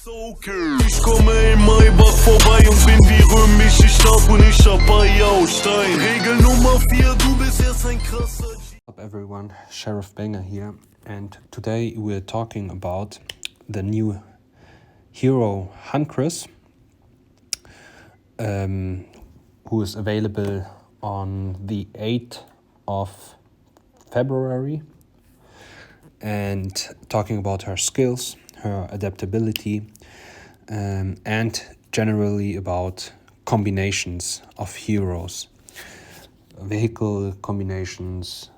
Okay. Ich komme im Maybach vorbei und bin wie römisch, ich darf und ich hab Baustein. Regel Nummer 4, du bist erst ein krasser. What's up everyone, Sheriff Banger here, and today we're talking about the new hero Huntress, who is available on the 8th of February, and talking about her skills, her adaptability, and generally about combinations of heroes, vehicle combinations,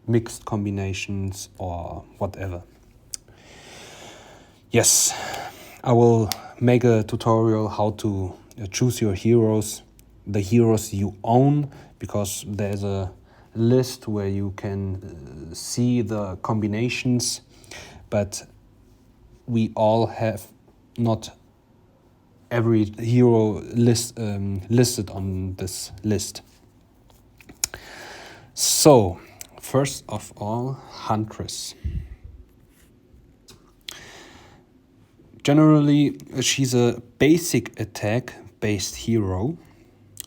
mixed combinations, or whatever. Yes, I will make a tutorial how to choose your heroes, the heroes you own, because there's a list where you can see the combinations, but we all have not every hero listed on this list. So, first of all, Huntress. Generally, she's a basic attack based hero.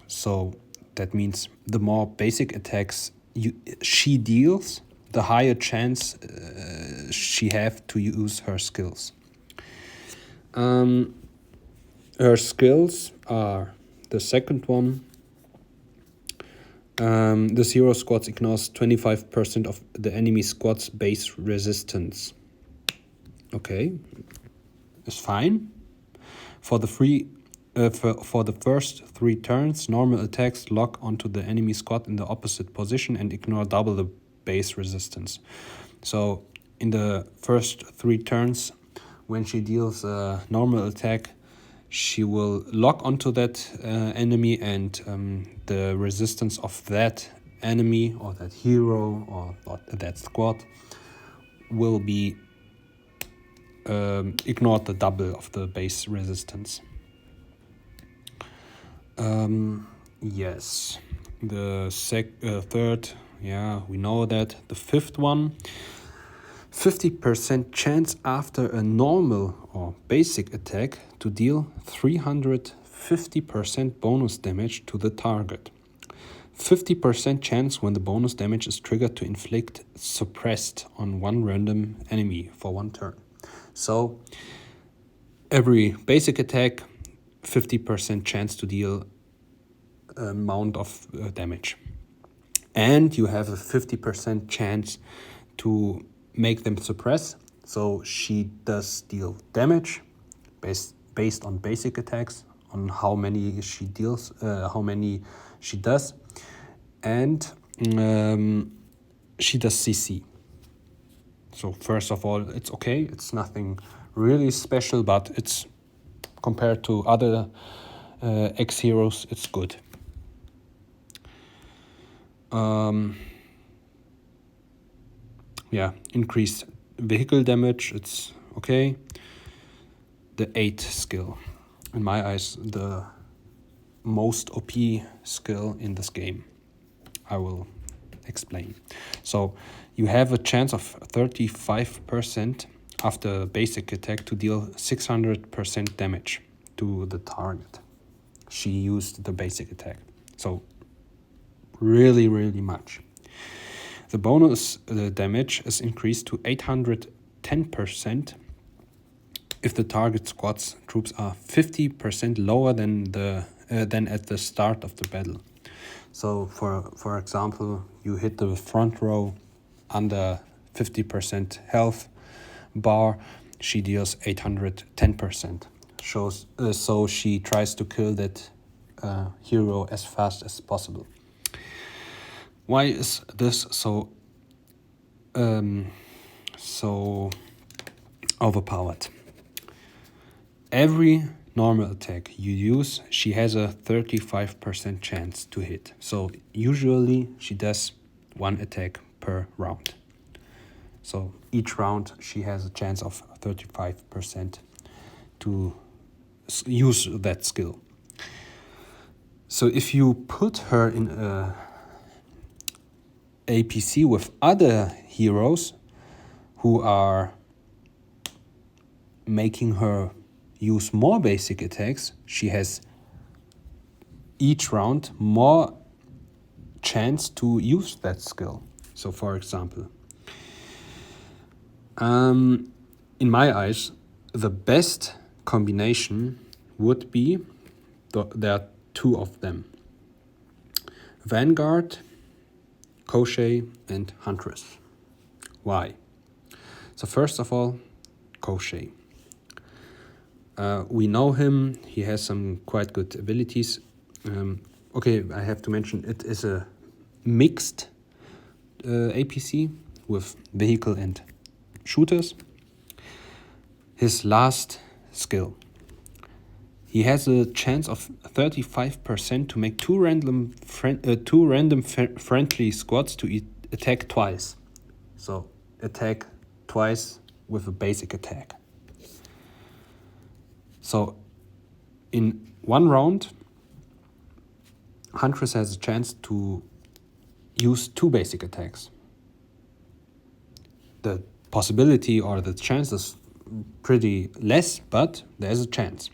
So that means the more basic attacks she deals, the higher chance she have to use her skills. Her skills are the second one. This hero squad ignores 25% of the enemy squad's base resistance. Okay, it's fine. For the first 3 turns, normal attacks lock onto the enemy squad in the opposite position and ignore double the base resistance. So in the first 3 turns, when she deals a normal attack, she will lock onto that enemy, and the resistance of that enemy or that hero or that squad will be ignored the double of the base resistance. Yes, the third, yeah, we know that. The fifth one, 50% chance after a normal or basic attack to deal 350% bonus damage to the target. 50% chance when the bonus damage is triggered to inflict suppressed on one random enemy for 1 turn. So every basic attack, 50% chance to deal amount of damage. And you have a 50% chance to make them suppress. So she does deal damage based on basic attacks, on how many she deals, how many she does, and she does CC. So first of all, it's okay. It's nothing really special, but it's compared to other X heroes, it's good. Yeah, increased vehicle damage, it's okay. The 8th skill, in my eyes, the most OP skill in this game. I will explain. So you have a chance of 35% after basic attack to deal 600% damage to the target. She used the basic attack. So really, really much. The bonus damage is increased to 810% if the target squad's troops are 50% lower than at the start of the battle. So for example, you hit the front row under 50% health bar, she deals 810%. So she tries to kill that hero as fast as possible. Why is this so overpowered? Every normal attack you use, she has a 35% chance to hit. So usually she does 1 attack per round. So each round she has a chance of 35% to use that skill. So if you put her in a APC with other heroes who are making her use more basic attacks, she has each round more chance to use that skill. So for example, in my eyes, the best combination would be, there are two of them: Vanguard, Koshei, and Huntress. Why? So first of all, Koshei. We know him, he has some quite good abilities. Okay, I have to mention it is a mixed APC with vehicle and shooters. His last skill. He has a chance of 35% to make two random friendly squads to attack twice. So attack twice with a basic attack. So in one round, Huntress has a chance to use two basic attacks. The possibility or the chance is pretty less, but there's a chance.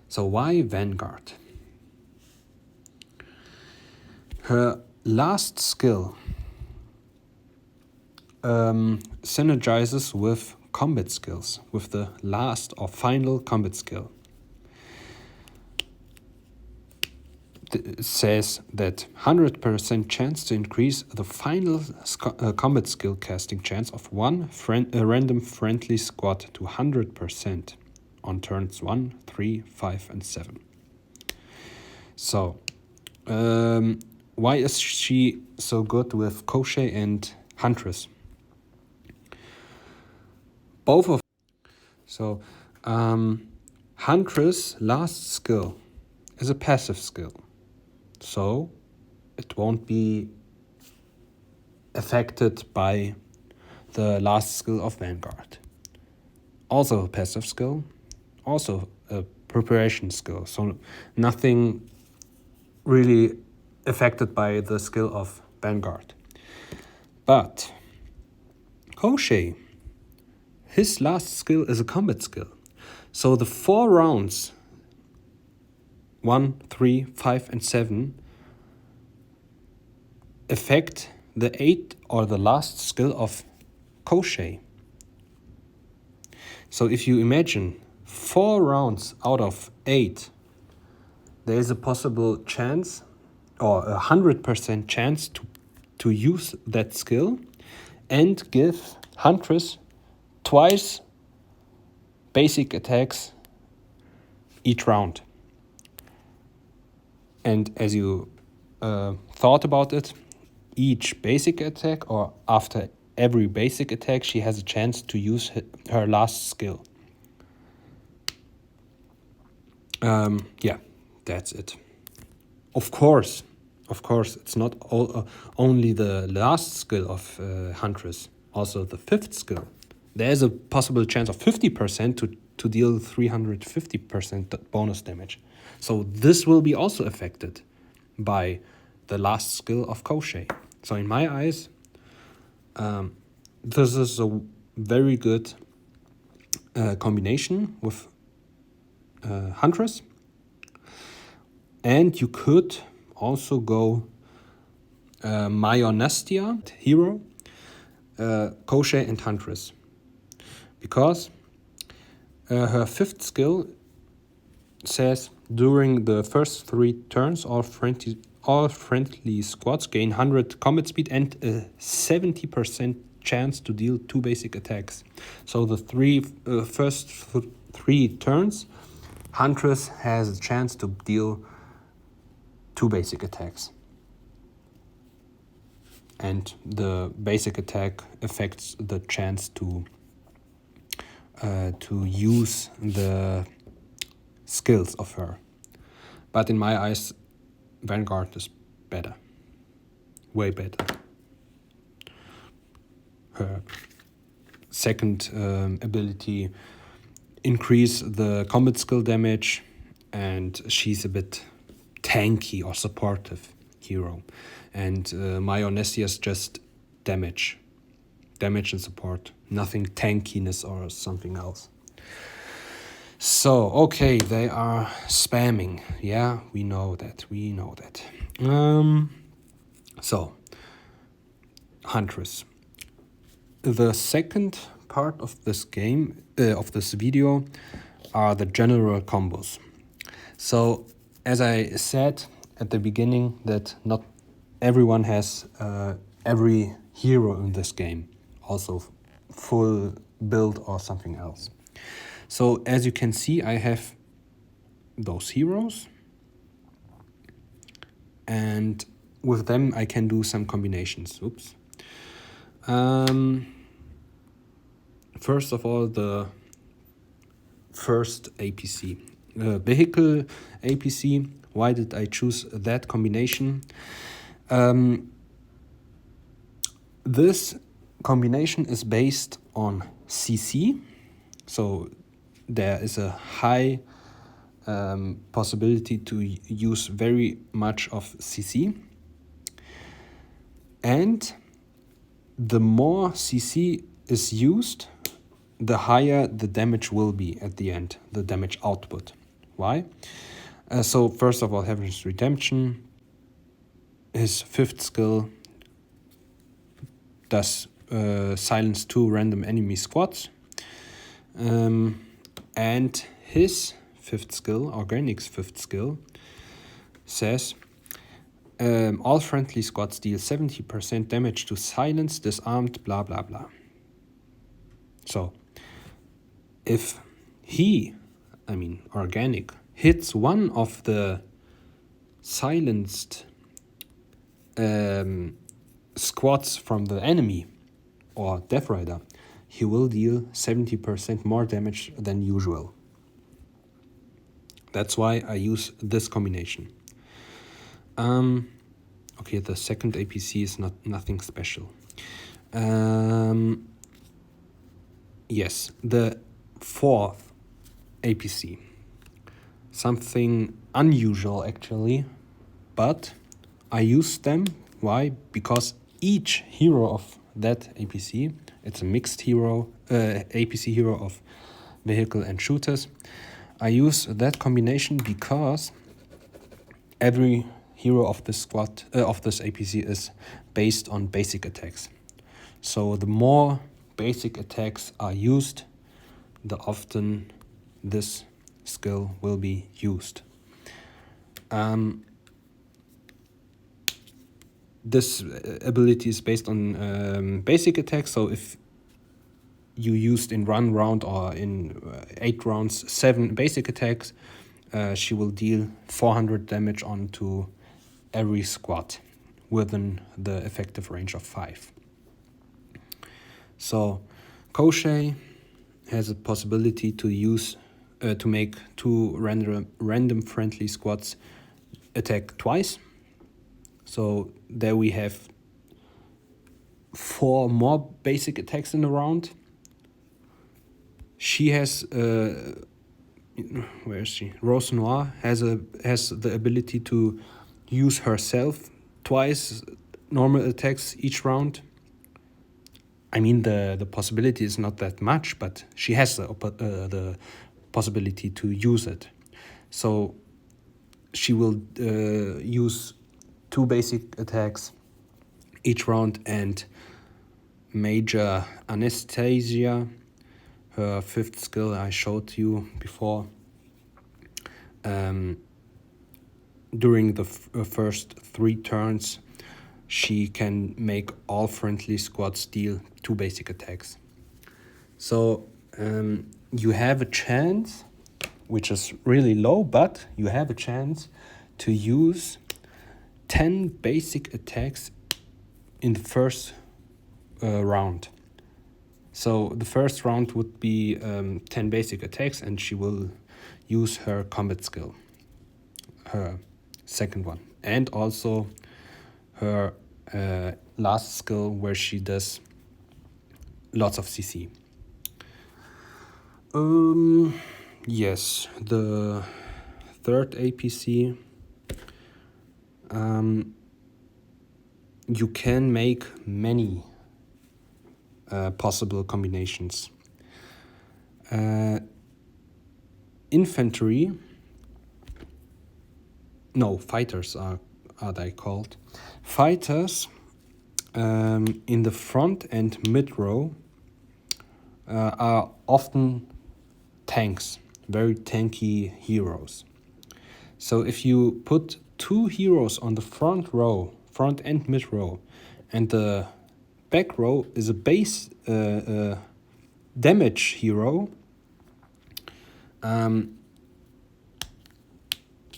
So why Vanguard? Her last skill synergizes with combat skills, with the last or final combat skill. It says that 100% chance to increase the final combat skill casting chance of one random friendly squad to 100% on turns 1, 3, 5, and 7. So, why is she so good with Koshei and Huntress? Both of Huntress' last skill is a passive skill, so it won't be affected by the last skill of Vanguard. Also a passive skill, also a preparation skill, so nothing really affected by the skill of Vanguard. But Koshei, his last skill is a combat skill. So the 4 rounds, 1, 3, 5, and 7, affect the 8 or the last skill of Koshei. So if you imagine 4 rounds out of 8, there is a possible chance or 100% chance to use that skill and give Huntress twice basic attacks each round. And as you thought about it, each basic attack or after every basic attack, she has a chance to use her last skill. Yeah, that's it. Of course, it's not only the last skill of Huntress, also the 5th skill. There's a possible chance of 50% to deal 350% bonus damage. So this will be also affected by the last skill of Koshei. So in my eyes, this is a very good combination with Huntress. And you could also go Mayonestia, hero, Koshei and Huntress. Because her 5th skill says during the first 3 turns, all friendly squads gain 100 combat speed and a 70% chance to deal 2 basic attacks. So the first 3 turns, Huntress has a chance to deal 2 basic attacks. And the basic attack affects the chance to use the skills of her. But in my eyes, Vanguard is better. Way better. Her second ability increase the combat skill damage, and she's a bit tanky or supportive hero. And Mayonestia is just damage and support, nothing tankiness or something else. So, okay, they are spamming. Yeah, we know that. So, Huntress. The second part of this game, of this video, are the general combos. So, as I said at the beginning, that not everyone has every hero in this game, also full build or something else. So, as you can see, I have those heroes, and with them I can do some combinations. Oops. First of all, the first APC, vehicle APC. Why did I choose that combination? This combination is based on CC, so there is a high possibility to use very much of CC, and the more CC is used, the higher the damage will be at the end, the damage output. Why? So first of all, Heaven's Redemption, his fifth skill does silence 2 random enemy squads, and his fifth skill, Organic's fifth skill, says all friendly squads deal 70% damage to silence, disarmed, blah blah blah. So if Organic, hits one of the silenced squads from the enemy or Death Rider, he will deal 70% more damage than usual. That's why I use this combination. Okay, the second APC is nothing special. Yes, the fourth APC. Something unusual actually, but I use them. Why? Because each hero of that APC, it's a mixed hero, APC hero of vehicle and shooters. I use that combination because every hero of this squad, of this APC, is based on basic attacks. So the more basic attacks are used, the often this skill will be used. This ability is based on basic attacks, so if you used in 1 round or in 8 rounds 7 basic attacks, she will deal 400 damage onto every squad within the effective range of 5. So Koshei has a possibility to use to make 2 random friendly squads attack twice. So there we have 4 more basic attacks in a round. She has where is she? Rose Noir has the ability to use herself twice normal attacks each round. I mean, the possibility is not that much, but she has the possibility to use it. So she will use 2 basic attacks each round, and Major Anesthesia, her 5th skill I showed you before, during the first 3 turns, she can make all friendly squads deal 2 basic attacks. So you have a chance, which is really low, but you have a chance to use 10 basic attacks in the first round. So the first round would be 10 basic attacks, and she will use her combat skill, her second one, and also her last skill where she does lots of CC. Yes, the third APC, you can make many possible combinations. infantry, no, fighters are they called. Fighters in the front and mid row are often tanks, very tanky heroes. So if you put 2 heroes on the front row, front and mid row, and the back row is a base damage hero, the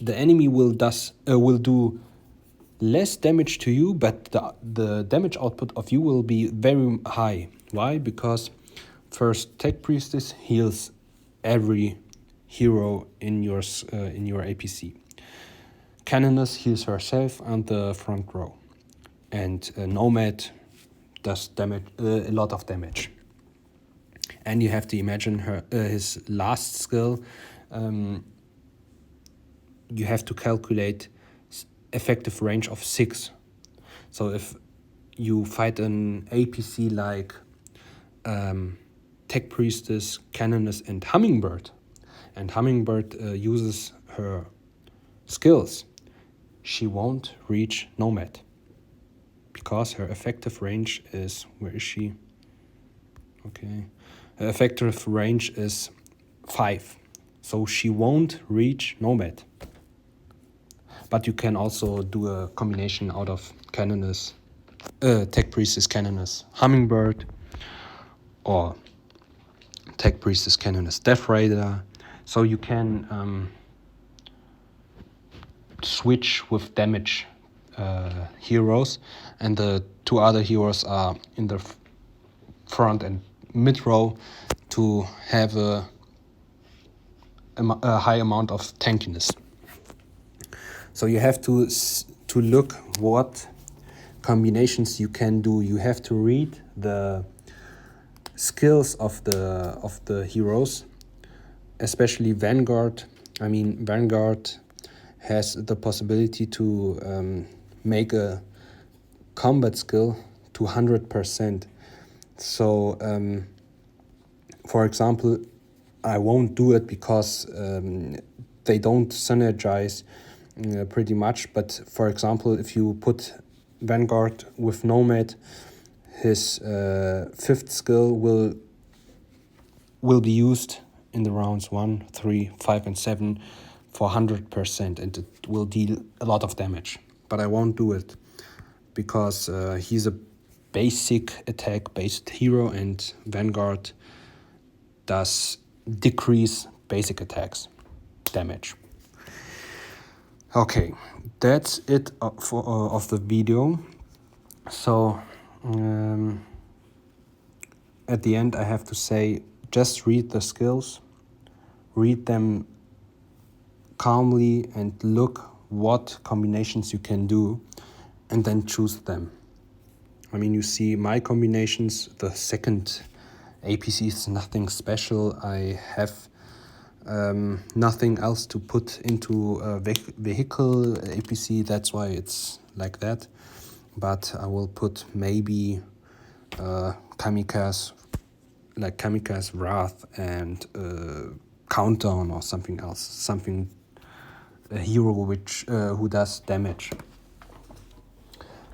enemy will do less damage to you, but the damage output of you will be very high. Why? Because first, Tech Priestess heals every hero in your APC. Canoness heals herself on the front row, and Nomad does damage, a lot of damage. And you have to imagine his last skill. You have to calculate effective range of 6. So if you fight an APC like Tech Priestess, Canoness, and Hummingbird uses her skills, she won't reach Nomad because her effective range is, where is she? Okay, her effective range is 5, so she won't reach Nomad. But you can also do a combination out of Canoness, Tech Priestess, Canoness, Hummingbird, or Tech Priestess, Canoness, Death Raider. So you can switch with damage heroes, and the 2 other heroes are in the front and mid row to have a high amount of tankiness. So you have to look what combinations you can do. You have to read the skills of the heroes, especially Vanguard. I mean, Vanguard has the possibility to make a combat skill to 100%. So, for example, I won't do it because they don't synergize pretty much. But for example, if you put Vanguard with Nomad, his 5th skill will be used in the rounds 1, 3, 5, and 7 for 100%, and it will deal a lot of damage. But I won't do it because he's a basic attack-based hero, and Vanguard does decrease basic attacks damage. Okay, that's it of the video. So at the end I have to say, just read the skills, read them calmly, and look what combinations you can do, and then choose them. I mean, you see my combinations. The second APC is nothing special. I have nothing else to put into a vehicle APC, that's why it's like that. But I will put maybe Kamikaze, like Kamikaze Wrath and Countdown or something else, a hero which who does damage.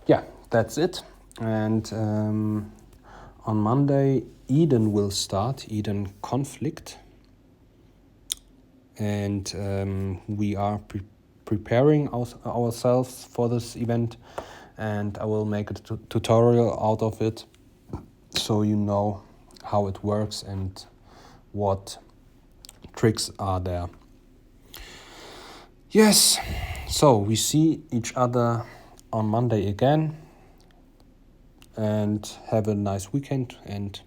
Yeah, that's it. And on Monday, Eden will start, Eden Conflict. And we are preparing ourselves for this event, and I will make a tutorial out of it so you know how it works and what tricks are there. Yes, so we see each other on Monday again, and have a nice weekend, and